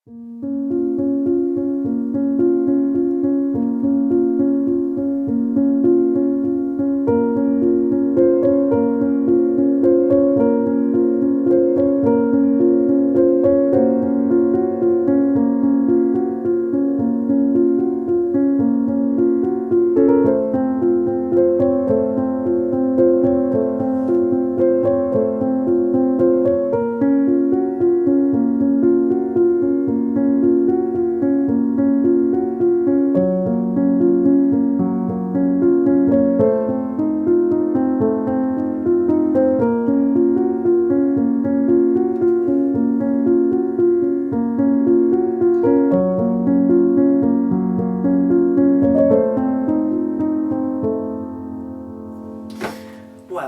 Well,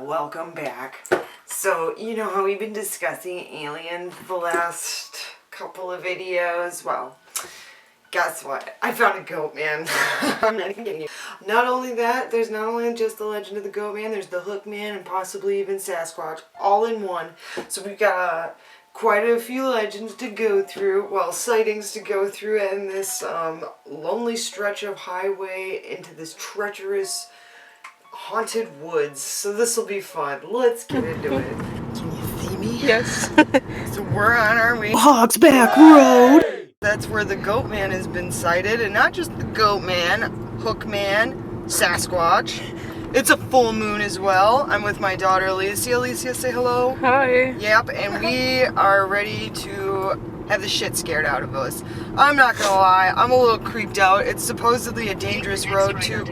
welcome back. So, you know how we've been discussing aliens the last couple of videos? Well, guess what? I found a Goatman. I'm not even kidding you. Not only that, there's not only just the legend of the Goatman, there's the Hookman and possibly even Sasquatch all in one. So we've got quite a few legends to go through, well, sightings to go through in this lonely stretch of highway into this treacherous haunted woods. So this will be fun. Let's get into it. Can you see me? Yes. So we're on our way to Hogsback Road. That's where the Goatman has been sighted, and not just the Goatman, Hookman, Sasquatch. It's a full moon as well. I'm with my daughter Alicia. Alicia, say hello. Hi. Yep, and we are ready to have the shit scared out of us. I'm not gonna lie, I'm a little creeped out. It's supposedly a dangerous road too.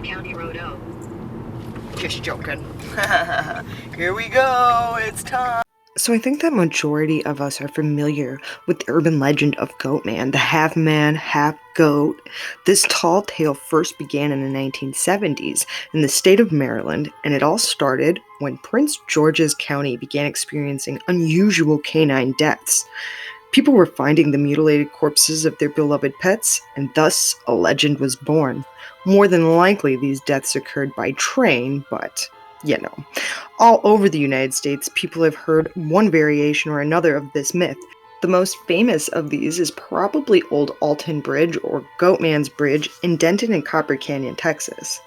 Just joking. Here we go. It's time. So I think that majority of us are familiar with the urban legend of Goatman, the half-man, half-goat. This tall tale first began in the 1970s in the state of Maryland, and it all started when Prince George's County began experiencing unusual canine deaths. People were finding the mutilated corpses of their beloved pets, and thus a legend was born. More than likely, these deaths occurred by train, but, you know. All over the United States, people have heard one variation or another of this myth. The most famous of these is probably Old Alton Bridge, or Goatman's Bridge, in Denton and Copper Canyon, Texas.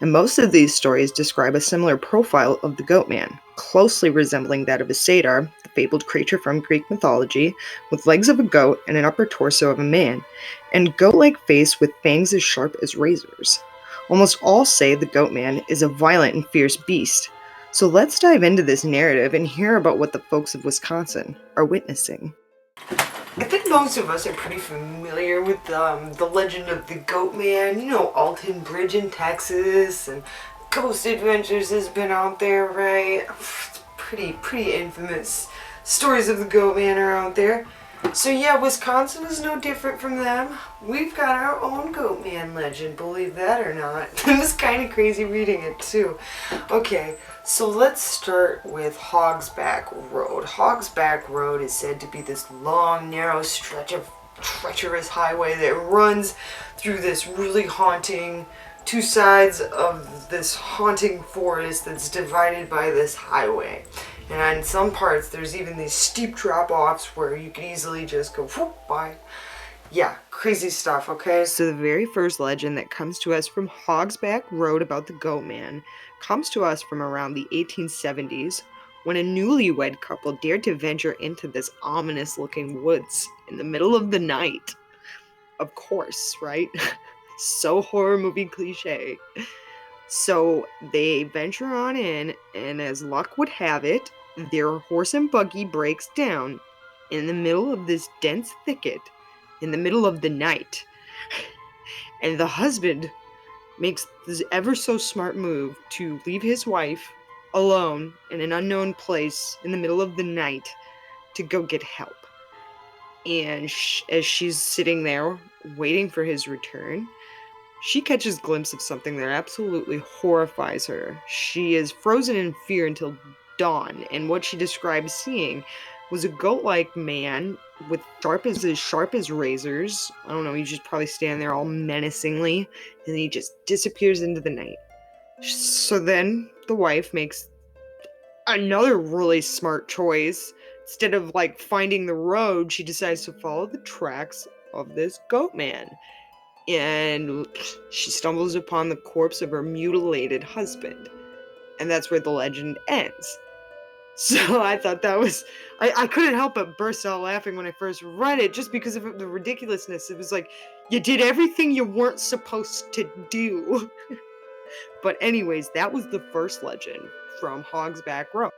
And most of these stories describe a similar profile of the Goatman, closely resembling that of a satyr, the fabled creature from Greek mythology, with legs of a goat and an upper torso of a man, and goat-like face with fangs as sharp as razors. Almost all say the Goatman is a violent and fierce beast. So let's dive into this narrative and hear about what the folks of Wisconsin are witnessing. I think most of us are pretty familiar with the legend of the Goatman. You know, Alton Bridge in Texas, and Ghost Adventures has been out there, right? It's pretty infamous. Stories of the Goatman are out there. So yeah, Wisconsin is no different from them. We've got our own Goatman legend, believe that or not. It was kind of crazy reading it too. Okay, so let's start with Hogsback Road. Hogsback Road is said to be this long, narrow stretch of treacherous highway that runs through this really haunting two sides of this haunting forest that's divided by this highway. And on some parts, there's even these steep drop-offs where you could easily just go whoop by. Yeah, crazy stuff, okay? So the very first legend that comes to us from Hogsback Road about the Goatman comes to us from around the 1870s, when a newlywed couple dared to venture into this ominous-looking woods in the middle of the night. Of course, right? So horror movie cliche. So they venture on in, and as luck would have it, their horse and buggy breaks down in the middle of this dense thicket in the middle of the night. And the husband makes this ever so smart move to leave his wife alone in an unknown place in the middle of the night to go get help. And as she's sitting there waiting for his return, she catches a glimpse of something that absolutely horrifies her. She is frozen in fear until dawn, and what she describes seeing was a goat-like man with sharp as razors. I don't know, he's just probably standing there all menacingly, and he just disappears into the night. So then the wife makes another really smart choice. Instead of finding the road, she decides to follow the tracks of this Goatman. And she stumbles upon the corpse of her mutilated husband. And that's where the legend ends. So I thought that was, I couldn't help but burst out laughing when I first read it, just because of the ridiculousness. It was like, you did everything you weren't supposed to do. But anyways, that was the first legend from Hogsback Road.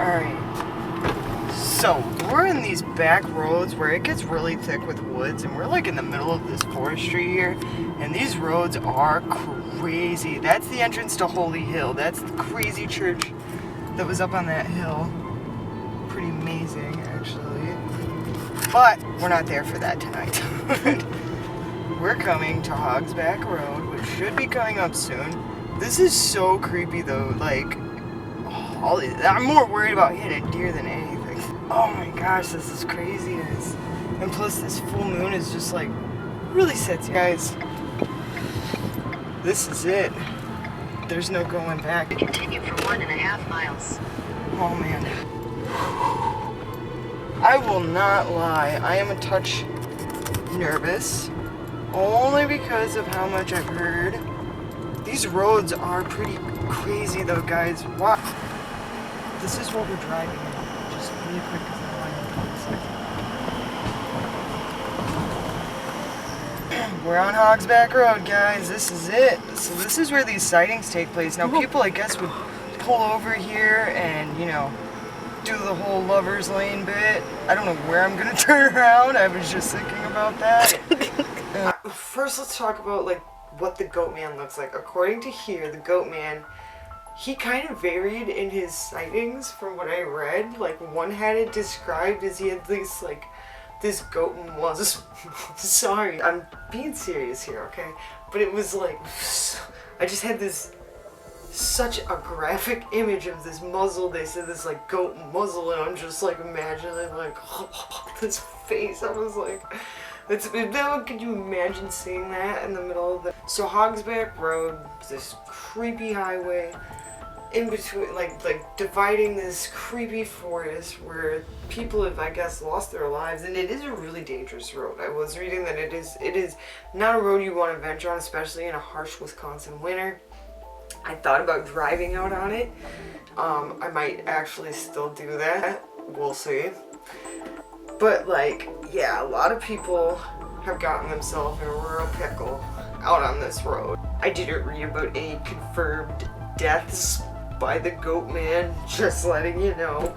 Alright, so we're in these back roads where it gets really thick with woods, and we're like in the middle of this forestry here, and these roads are crazy. That's the entrance to Holy Hill. That's the crazy church that was up on that hill. Pretty amazing, actually. But we're not there for that tonight. We're coming to Hogsback Road, which should be coming up soon. This is so creepy though, like, I'm more worried about hitting a deer than anything. Oh my gosh, this is craziness. And plus this full moon is just like, really sets you guys. This is it. There's no going back. Continue for 1.5 miles. Oh man. I will not lie, I am a touch nervous. Only because of how much I've heard. These roads are pretty crazy though, guys. Wow. This is what we're driving in. Just really quick because I want to. We're on Hogsback Road, guys. This is it. So this is where these sightings take place. Now people, I guess, would pull over here and, you know, do the whole lover's lane bit. I don't know where I'm gonna turn around. I was just thinking about that. First, let's talk about like what the Goatman looks like. According to here, the Goatman, he kind of varied in his sightings from what I read. Like one had it described as he had this like this goat was sorry, I'm being serious here, okay? But it was like I just had this such a graphic image of this muzzle. They said this like goat muzzle, and I'm just like imagining like this face. I was like, could you imagine seeing that in the middle of the... So Hogsback Road, this creepy highway in between, like dividing this creepy forest where people have, I guess, lost their lives, and it is a really dangerous road. I was reading that it is not a road you want to venture on, especially in a harsh Wisconsin winter. I thought about driving out on it. I might actually still do that. We'll see. But like, yeah, a lot of people have gotten themselves in a real pickle out on this road. I didn't read about any confirmed deaths by the Goatman, just letting you know.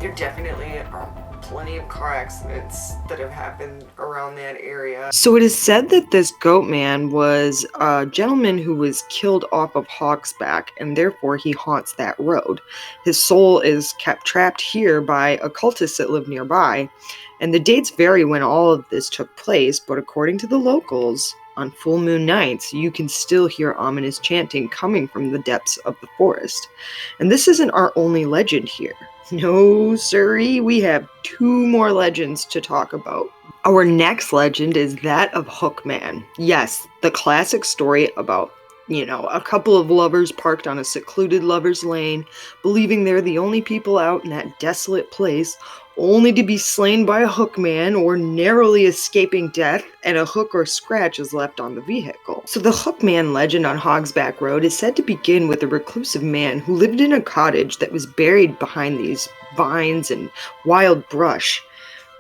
There definitely are plenty of car accidents that have happened around that area. So it is said that this Goatman was a gentleman who was killed off of Hogsback, and therefore he haunts that road. His soul is kept trapped here by occultists that live nearby, and the dates vary when all of this took place, but according to the locals, on full moon nights, you can still hear ominous chanting coming from the depths of the forest. And this isn't our only legend here. No, sirree, we have 2 more legends to talk about. Our next legend is that of Hookman. Yes, the classic story about, you know, a couple of lovers parked on a secluded lover's lane, believing they're the only people out in that desolate place, only to be slain by a Hookman or narrowly escaping death, and a hook or scratch is left on the vehicle. So the Hookman legend on Hogsback Road is said to begin with a reclusive man who lived in a cottage that was buried behind these vines and wild brush.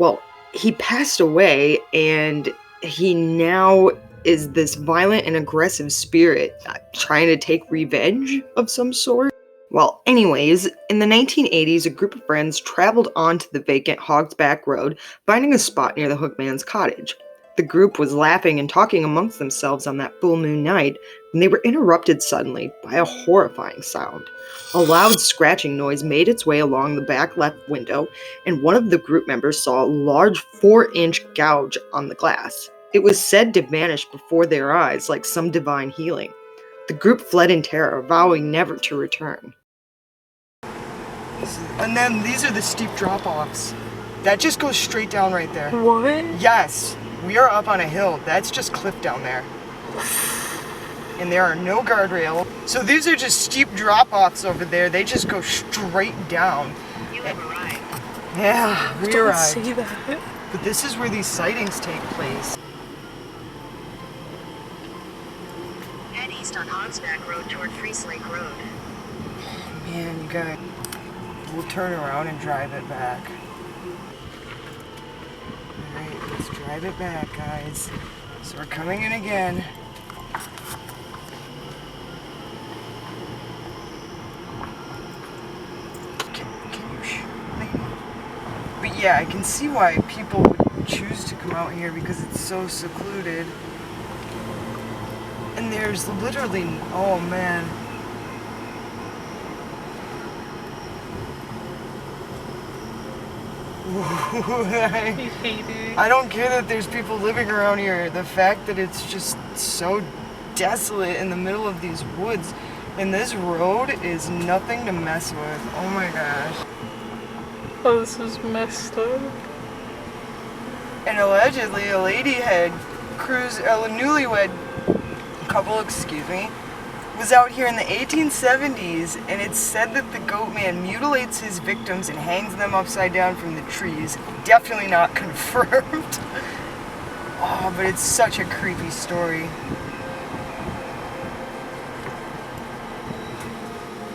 Well, he passed away, and he now is this violent and aggressive spirit trying to take revenge of some sort. Well, anyways, in the 1980s, a group of friends traveled onto the vacant Hogsback Road, finding a spot near the Hookman's cottage. The group was laughing and talking amongst themselves on that full moon night when they were interrupted suddenly by a horrifying sound. A loud scratching noise made its way along the back left window, and one of the group members saw a large 4-inch gouge on the glass. It was said to vanish before their eyes like some divine healing. The group fled in terror, vowing never to return. And then these are the steep drop-offs. That just goes straight down right there. What? Yes, we are up on a hill. That's just cliff down there. And there are no guardrails. So these are just steep drop-offs over there. They just go straight down. You have arrived. Yeah, we Don't arrived. say that. But this is where these sightings take place. Head east on Hogsback Road toward Freeze Lake Road. Man, you guys, we'll turn around and drive it back. Alright, let's drive it back, guys. So we're coming in again. Can you shoot, lady? But yeah, I can see why people would choose to come out here because it's so secluded. And there's literally, oh man. I hate it. I don't care that there's people living around here. The fact that it's just so desolate in the middle of these woods. And this road is nothing to mess with. Oh my gosh. Oh, this is messed up. And allegedly a lady had cruised, a newlywed couple, excuse me, was out here in the 1870s, and it's said that the Goatman mutilates his victims and hangs them upside down from the trees. Definitely not confirmed. Oh, but it's such a creepy story.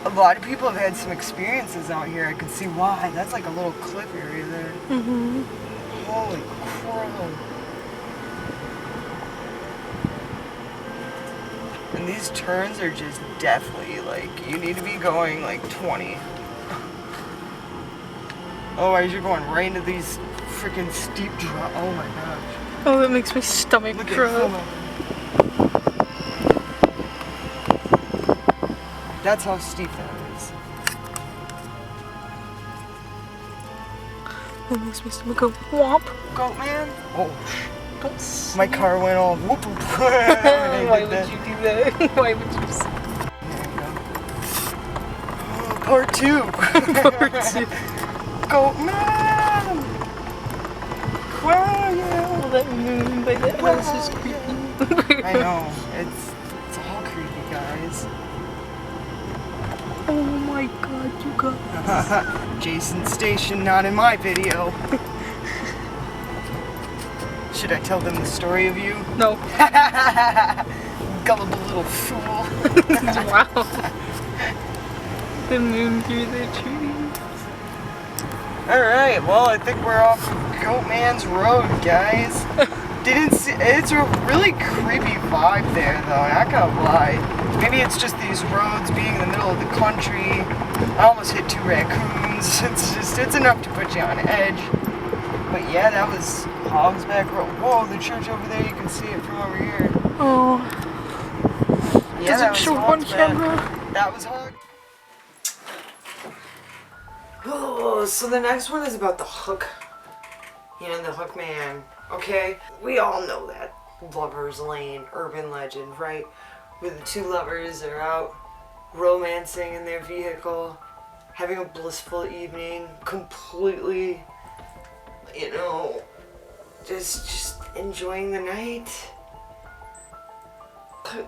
A lot of people have had some experiences out here. I can see why. That's like a little cliff area there. Mm-hmm. Holy crow. And these turns are just deathly, like, you need to be going like 20. Otherwise you're going right into these freaking steep drop. Oh my gosh. Oh, that makes my stomach Look at drop. That's how steep that is. That makes my stomach go whomp. Goatman? Oh, Don't say my car went all whoop whoop. Why would you do that? Why would you say There you go. Part 2. Part 2? Goatman! Where Oh, that moon by that house is creepy. I know. It's all creepy, guys. Oh my god, you guys. Jason Station, not in my video. Should I tell them the story of you? No. Gullible little fool. Wow. The moon through the trees. Alright, well, I think we're off Goatman's Road, guys. Didn't see, it's a really creepy vibe there, though, not gonna lie. Maybe it's just these roads being in the middle of the country. I almost hit 2 raccoons. It's enough to put you on edge. But yeah, that was Hogsback Road. Whoa, the church over there, you can see it from over here. Oh. Yeah, Does that it was show on Hogsback. camera? That was Hog. Oh, so the next one is about the Hook. You know, the Hookman. Okay? We all know that. Lover's Lane, urban legend, right? Where the 2 lovers are out romancing in their vehicle, having a blissful evening, completely, you know, just enjoying the night.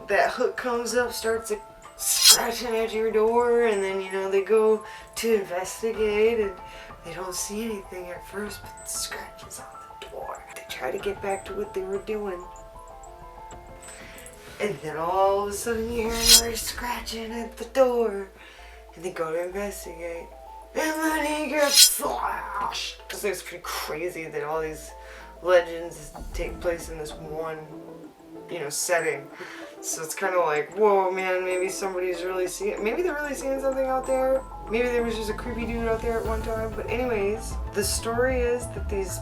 That Hook comes up, starts scratching at your door, and then, you know, they go to investigate, and they don't see anything at first, but the scratches on the door. They try to get back to what they were doing. And then all of a sudden you hear another scratching at the door. And they go to investigate. And then he gets slashed. Because it's pretty crazy that all these legends take place in this one, you know, setting. So it's kind of like, whoa, man, maybe somebody's really seeing, maybe they're really seeing something out there. Maybe there was just a creepy dude out there at one time. But anyways, the story is that these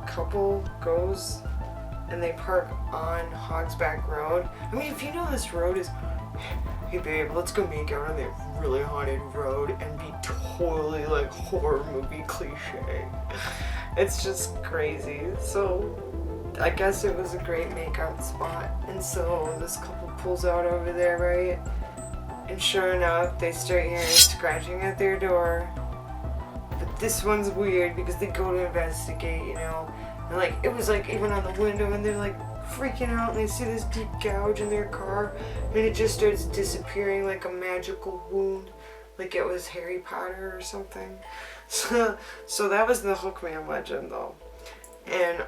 couple goes and they park on Hogsback Road. I mean, if you know this road is, hey babe, let's go make out on that really haunted road and be totally like horror movie cliche. It's just crazy. So I guess it was a great makeout spot. And so this couple pulls out over there, right? And sure enough, they start hearing scratching at their door. But this one's weird because they go to investigate, you know. And like, it was like even on the window, and they're like freaking out, and they see this deep gouge in their car, and it just starts disappearing like a magical wound. like it was Harry Potter or something. So that was the Hookman legend though. And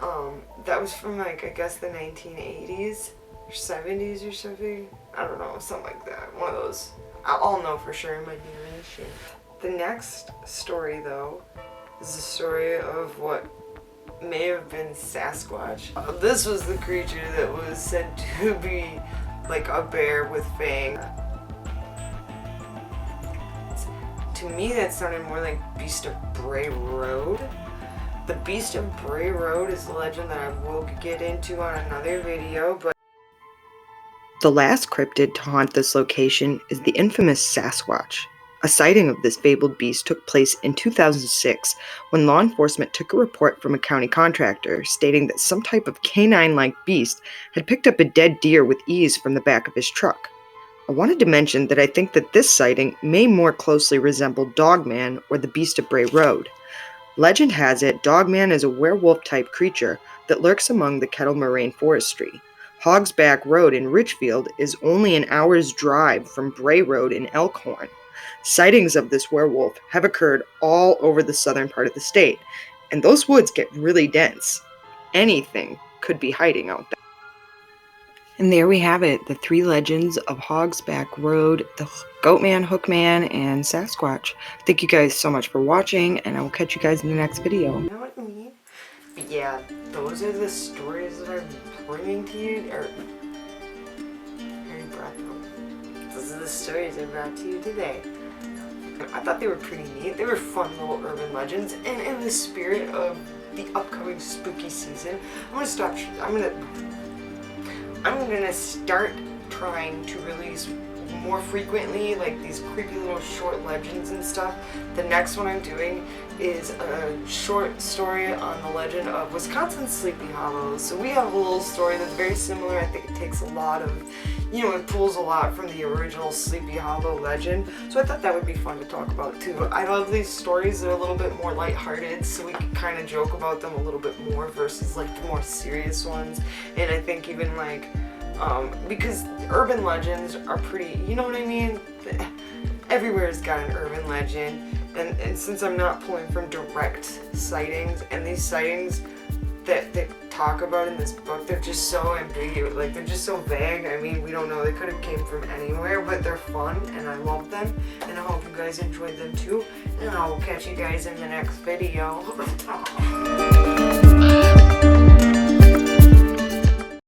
that was from like, I guess the 1980s or 70s or something. I don't know, something like that. One of those. I'll know for sure in my narration. The next story though is the story of what may have been Sasquatch. This was the creature that was said to be like a bear with fangs. To me that sounded more like Beast of Bray Road. The Beast of Bray Road is a legend that I will get into on another video, but the last cryptid to haunt this location is the infamous Sasquatch. A sighting of this fabled beast took place in 2006 when law enforcement took a report from a county contractor stating that some type of canine-like beast had picked up a dead deer with ease from the back of his truck. I wanted to mention that I think that this sighting may more closely resemble Dogman or the Beast of Bray Road. Legend has it Dogman is a werewolf-type creature that lurks among the Kettle Moraine forestry. Hogsback Road in Richfield is only an hour's drive from Bray Road in Elkhorn. Sightings of this werewolf have occurred all over the southern part of the state, and those woods get really dense. Anything could be hiding out there. And there we have it, the 3 legends of Hogsback Road, the Goatman, Hookman, and Sasquatch. Thank you guys so much for watching, and I will catch you guys in the next video. You know what I mean? But yeah, those are the stories that I'm bringing to you, those are the stories I brought to you today. I thought they were pretty neat. They were fun little urban legends, and in the spirit of the upcoming spooky season, I'm gonna start trying to release more frequently, like these creepy little short legends and stuff. The next one I'm doing is a short story on the legend of Wisconsin's Sleepy Hollow. So we have a little story that's very similar. I think it takes a lot of, it pulls a lot from the original Sleepy Hollow legend. So I thought that would be fun to talk about too. I love these stories that are a little bit more lighthearted, so we can kind of joke about them a little bit more versus like the more serious ones. And I think even like, because urban legends are pretty, you know what I mean? Everywhere's got an urban legend, and since I'm not pulling from direct sightings, and these sightings that they talk about in this book, they're just so ambiguous, like they're just so vague. I mean, we don't know, they could have came from anywhere, but they're fun, and I love them, and I hope you guys enjoyed them too, and I will catch you guys in the next video.